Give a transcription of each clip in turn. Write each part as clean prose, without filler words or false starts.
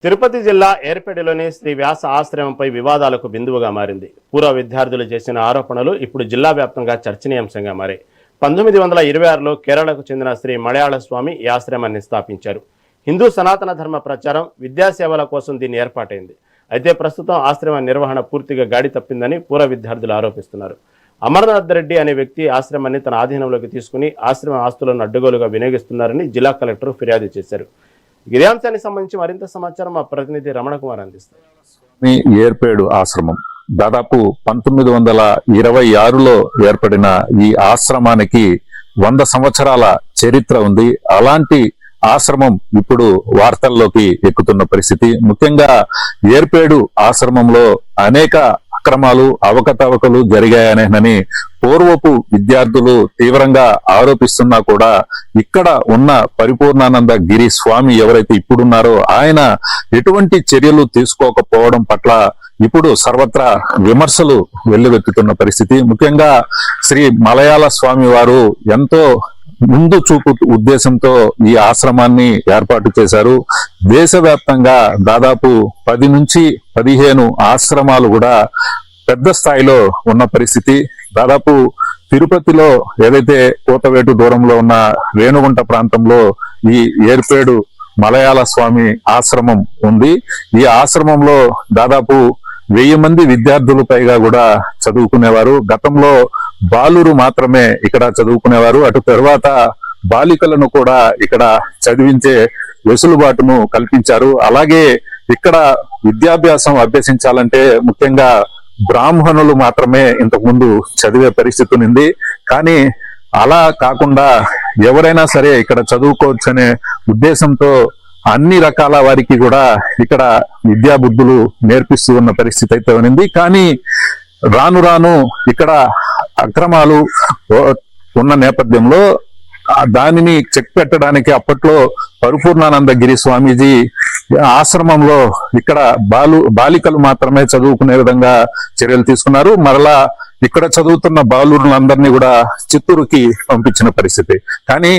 తిరుపతి జిల్లా ఏర్పేటలోని శ్రీ వ్యాస ఆశ్రమంపై వివాదాలకు బిందువుగా మారింది. పూర్వ విద్యార్థులు చేసిన ఆరోపణలు ఇప్పుడు జిల్లా వ్యాప్తంగా చర్చనీయాంశంగా మారాయి. 1926లో కేరళకు చెందిన శ్రీ మలయాళ స్వామి ఈ ఆశ్రమాన్ని స్థాపించారు. హిందూ సనాతన ధర్మ ప్రచారం, విద్యాసేవల కోసం దీన్ని ఏర్పాటైంది. అయితే ప్రస్తుతం ఆశ్రమ నిర్వహణ పూర్తిగా గాడి తప్పిందని పూర్వ విద్యార్థులు ఆరోపిస్తున్నారు. అమర్నాథ్ రెడ్డి అనే వ్యక్తి ఆశ్రమాన్ని తన ఆధీనంలోకి తీసుకుని ఆశ్రమ ఆస్తులను అడ్డగోలుగా వినియోగిస్తున్నారని జిల్లా కలెక్టర్ ఫిర్యాదు చేశారు. ఇదే అంశానికి సంబంధించి మరింత సమాచారం మా ప్రతినిధి రమణ కుమార్ అందిస్తారు. ఏర్పేడు ఆశ్రమం దాదాపు 1926లో ఏర్పడిన ఈ ఆశ్రమానికి 100 సంవత్సరాల చరిత్ర ఉంది. అలాంటి ఆశ్రమం ఇప్పుడు వార్తల్లోకి ఎక్కుతున్న పరిస్థితి. ముఖ్యంగా ఏర్పేడు ఆశ్రమంలో అనేక అక్రమాలు, అవకతవకలు జరిగాయని పూర్వపు విద్యార్థులు తీవ్రంగా ఆరోపిస్తున్నా కూడా ఇక్కడ ఉన్న పరిపూర్ణానంద గిరి స్వామి ఎవరైతే ఇప్పుడున్నారో ఆయన ఎటువంటి చర్యలు తీసుకోకపోవడం పట్ల ఇప్పుడు సర్వత్రా విమర్శలు వెల్లువెత్తుతున్న పరిస్థితి. ముఖ్యంగా శ్రీ మలయాళ స్వామి వారు ఎంతో ముందు చూపు ఉద్దేశంతో ఈ ఆశ్రమాన్ని ఏర్పాటు చేశారు. దేశవ్యాప్తంగా దాదాపు 10 నుంచి 15 ఆశ్రమాలు కూడా పెద్ద స్థాయిలో ఉన్న పరిస్థితి. దాదాపు తిరుపతిలో ఏదైతే కోతవేటు దూరంలో ఉన్న రేణుగుంట ప్రాంతంలో ఈ ఏర్పేడు మలయాళ స్వామి ఆశ్రమం ఉంది. ఈ ఆశ్రమంలో దాదాపు 1000 మంది విద్యార్థులు పైగా కూడా చదువుకునేవారు. గతంలో బాలురు మాత్రమే ఇక్కడ చదువుకునేవారు. అటు తర్వాత బాలికలను కూడా ఇక్కడ చదివించే వెసులుబాటును కల్పించారు. అలాగే ఇక్కడ విద్యాభ్యాసం అభ్యసించాలంటే ముఖ్యంగా బ్రాహ్మణులు మాత్రమే ఇంతకుముందు చదివే పరిస్థితి ఉంది. కానీ అలా కాకుండా ఎవరైనా సరే ఇక్కడ చదువుకోవచ్చనే ఉద్దేశంతో అన్ని రకాల వారికి కూడా ఇక్కడ విద్యా బుద్ధులు నేర్పిస్తూ ఉన్న పరిస్థితి అయితే ఉంది. కానీ రాను రాను ఇక్కడ అక్రమాలు ఉన్న నేపథ్యంలో దానిని చెక్ పెట్టడానికి అప్పట్లో పరిపూర్ణానంద గిరి స్వామీజీ ఆశ్రమంలో ఇక్కడ బాలికలు మాత్రమే చదువుకునే విధంగా చర్యలు తీసుకున్నారు. మరలా ఇక్కడ చదువుతున్న బాలురులందరినీ కూడా చిత్తూరుకి పంపించిన పరిస్థితి. కానీ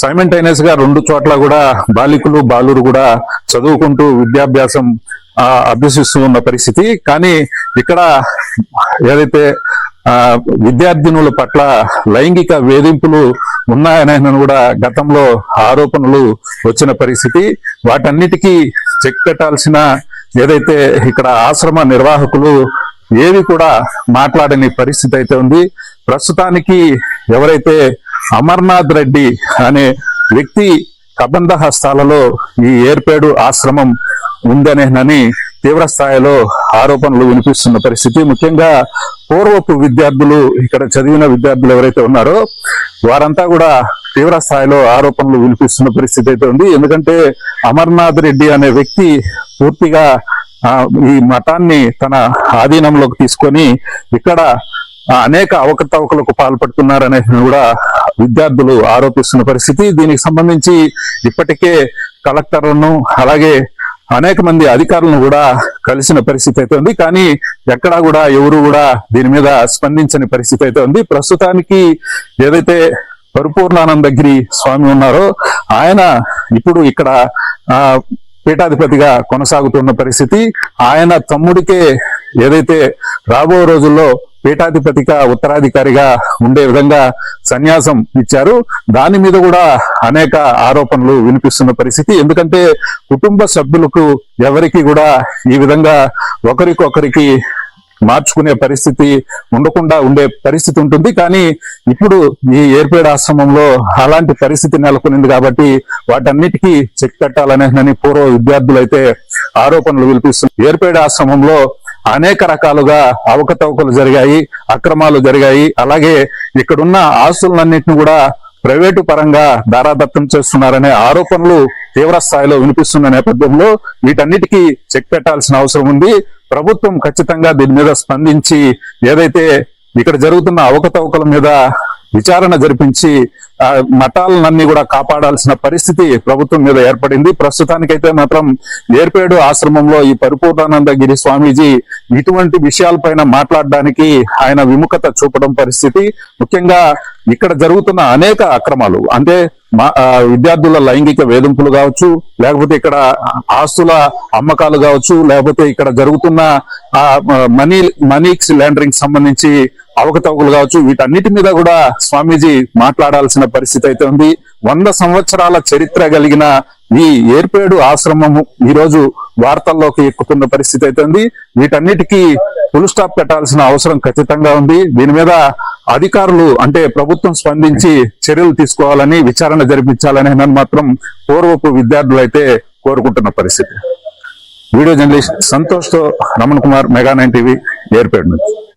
సైమల్టేనియస్ గా 2 చోట్ల కూడా బాలికలు బాలురు కూడా చదువుకుంటూ విద్యాభ్యాసం అభ్యసిస్తూ ఉన్న పరిస్థితి. కానీ ఇక్కడ ఏదైతే విద్యార్థినుల పట్ల లైంగిక వేధింపులు ఉన్నాయని కూడా గతంలో ఆరోపణలు వచ్చిన పరిస్థితి. వాటన్నిటికీ చెక్ పెట్టాల్సిన ఏదైతే ఇక్కడ ఆశ్రమ నిర్వాహకులు ఏవి కూడా మాట్లాడని పరిస్థితి అయితే ఉంది. ప్రస్తుతానికి ఎవరైతే అమర్నాథ్ రెడ్డి అనే వ్యక్తి కబంధ హస్తాలలో ఈ ఏర్పేడు ఆశ్రమం ఉందనేనని తీవ్ర స్థాయిలో ఆరోపణలు వినిపిస్తున్న పరిస్థితి. ముఖ్యంగా పూర్వపు విద్యార్థులు, ఇక్కడ చదివిన విద్యార్థులు ఎవరైతే ఉన్నారో వారంతా కూడా తీవ్ర స్థాయిలో ఆరోపణలు వినిపిస్తున్న పరిస్థితి అయితే ఉంది. ఎందుకంటే అమర్నాథ్ రెడ్డి అనే వ్యక్తి పూర్తిగా ఈ మఠాన్ని తన ఆధీనంలోకి తీసుకొని ఇక్కడ అనేక అవకతవకలకు పాల్పడుతున్నారనే కూడా విద్యార్థులు ఆరోపిస్తున్న పరిస్థితి. దీనికి సంబంధించి ఇప్పటికే కలెక్టర్లను అలాగే అనేక మంది అధికారులను కూడా కలిసిన పరిస్థితి అయితే ఉంది. కానీ ఎక్కడా కూడా ఎవరు కూడా దీని మీద స్పందించని పరిస్థితి అయితే ఉంది. ప్రస్తుతానికి ఏదైతే పరిపూర్ణానంద గిరి స్వామి ఉన్నారో ఆయన ఇప్పుడు ఇక్కడ పీఠాధిపతిగా కొనసాగుతున్న పరిస్థితి. ఆయన తమ్ముడికే ఏదైతే రాబో రోజుల్లో పీఠాధిపతిగా ఉత్తరాధికారిగా ఉండే విధంగా సన్యాసం ఇచ్చారు. దాని మీద కూడా అనేక ఆరోపణలు వినిపిస్తున్న పరిస్థితి. ఎందుకంటే కుటుంబ సభ్యులకు ఎవరికి కూడా ఈ విధంగా ఒకరికొకరికి మార్చుకునే పరిస్థితి ఉండకుండా ఉండే పరిస్థితి ఉంటుంది. కానీ ఇప్పుడు ఈ ఏర్పేడు ఆశ్రమంలో అలాంటి పరిస్థితి నెలకొనింది కాబట్టి వాటన్నిటికీ చెక్ పెట్టాలనే పూర్వ విద్యార్థులు అయితే ఆరోపణలు వినిపిస్తున్నారు. ఏర్పేడు ఆశ్రమంలో అనేక రకాలుగా అవకతవకలు జరిగాయి, అక్రమాలు జరిగాయి. అలాగే ఇక్కడున్న ఆస్తులన్నింటినీ కూడా ప్రైవేటు పరంగా దారాదత్తం చేస్తున్నారనే ఆరోపణలు తీవ్ర స్థాయిలో వినిపిస్తున్న నేపథ్యంలో వీటన్నిటికీ చెక్ పెట్టాల్సిన అవసరం ఉంది. ప్రభుత్వం ఖచ్చితంగా దీని మీద స్పందించి ఏదైతే ఇక్కడ జరుగుతున్న అవకతవకల మీద విచారణ జరిపించి మఠాలన్నీ కూడా కాపాడాల్సిన పరిస్థితి ప్రభుత్వం మీద ఏర్పడింది. ప్రస్తుతానికైతే మాత్రం ఏర్పేడు ఆశ్రమంలో ఈ పరిపూర్ణానంద గిరి స్వామీజీ ఇటువంటి విషయాలపైన మాట్లాడడానికి ఆయన విముఖత చూపడం పరిస్థితి. ముఖ్యంగా ఇక్కడ జరుగుతున్న అనేక అక్రమాలు అంటే విద్యార్థుల లైంగిక వేధింపులు కావచ్చు, లేకపోతే ఇక్కడ ఆస్తుల అమ్మకాలు కావచ్చు, లేకపోతే ఇక్కడ జరుగుతున్న మనీ లాండరింగ్ సంబంధించి అవకతవకలు కావచ్చు, వీటన్నిటి మీద కూడా స్వామీజీ మాట్లాడాల్సిన పరిస్థితి అయితే ఉంది. 100 సంవత్సరాల చరిత్ర కలిగిన ఈ ఏర్పేడు ఆశ్రమము ఈ రోజు వార్తల్లోకి ఎక్కుతున్న పరిస్థితి అయితే ఉంది. వీటన్నిటికీ ఫుల్ స్టాప్ పెట్టాల్సిన అవసరం ఖచ్చితంగా ఉంది. దీని మీద అధికారులు అంటే ప్రభుత్వం స్పందించి చర్యలు తీసుకోవాలని, విచారణ జరిపించాలని మాత్రం పూర్వపు విద్యార్థులు అయితే కోరుకుంటున్న పరిస్థితి. వీడియో జర్నలిస్ట్ సంతోష్ తో రమణ్ కుమార్, మెగా 9 టీవీ, ఏర్పేడు నుంచి.